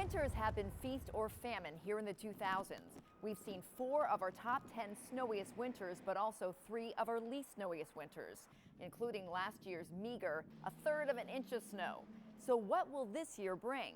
Winters have been feast or famine here in the 2000s. We've seen 4 of our top 10 snowiest winters, but also 3 of our least snowiest winters, including last year's meager 1/3 of an inch of snow. So what will this year bring?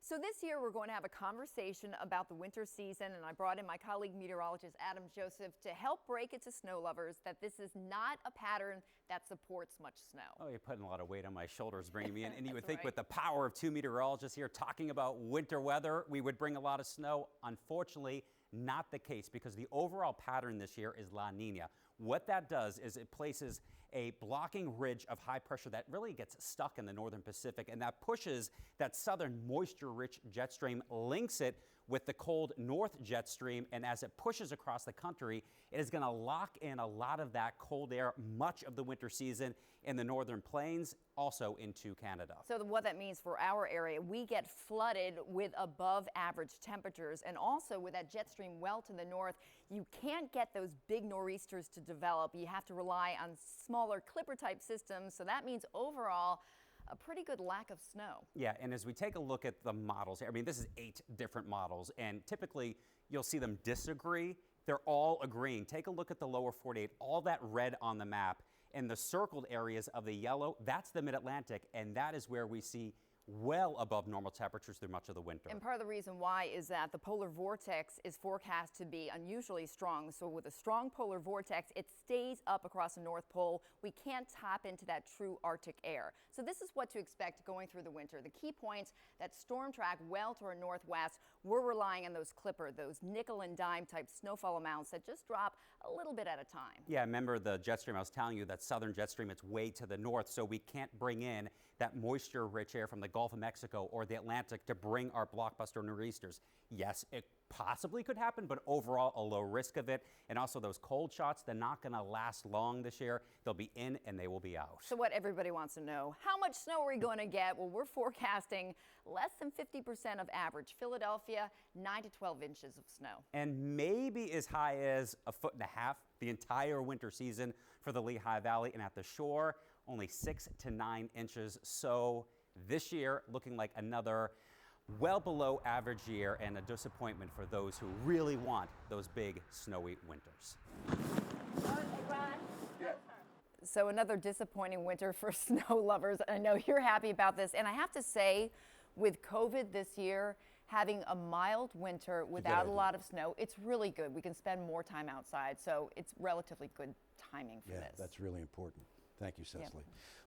So this year we're going to have a conversation about the winter season, and I brought in my colleague meteorologist Adam Joseph to help break it to snow lovers that this is not a pattern that supports much snow. Oh, you're putting a lot of weight on my shoulders bringing me in. And you would think right. with the power of 2 meteorologists here talking about winter weather, we would bring a lot of snow. Unfortunately, not the case, because the overall pattern this year is La Nina. What that does is it places a blocking ridge of high pressure that really gets stuck in the northern Pacific, and that pushes that southern moisture-rich jet stream, links it with the cold north jet stream, and as it pushes across the country, it is going to lock in a lot of that cold air much of the winter season in the northern plains, also into Canada. So what that means for our area, we get flooded with above average temperatures, and also with that jet stream well to the north, you can't get those big nor'easters to develop. You have to rely on smaller clipper type systems, so that means overall a pretty good lack of snow. Yeah, and as we take a look at the models, I mean, this is 8 different models, and typically you'll see them disagree. They're all agreeing. Take a look at the lower 48, all that red on the map, and the circled areas of the yellow, that's the mid-Atlantic, and that is where we see well above normal temperatures through much of the winter. And part of the reason why is that the polar vortex is forecast to be unusually strong. So with a strong polar vortex, it stays up across the North Pole. We can't tap into that true Arctic air. So this is what to expect going through the winter. The key points, that storm track well to our northwest, we're relying on those clipper, those nickel and dime type snowfall amounts that just drop a little bit at a time. Yeah, remember the jet stream I was telling you, that southern jet stream, it's way to the north, so we can't bring in that moisture rich air from the Gulf of Mexico or the Atlantic to bring our blockbuster nor'easters. Yes, it possibly could happen, but overall a low risk of it. And also those cold shots, they're not going to last long this year. They'll be in and they will be out. So what everybody wants to know, how much snow are we going to get? Well, we're forecasting less than 50% of average. Philadelphia, 9 to 12 inches of snow. And maybe as high as 1.5 feet the entire winter season for the Lehigh Valley, and at the shore, only 6 to 9 inches. So this year looking like another well below average year, and a disappointment for those who really want those big snowy winters. So another disappointing winter for snow lovers. I know you're happy about this, and I have to say, with COVID this year, having a mild winter without a lot of snow, it's really good. We can spend more time outside, so it's relatively good timing for this. Yeah, that's really important. Thank you, Cecily. Yeah.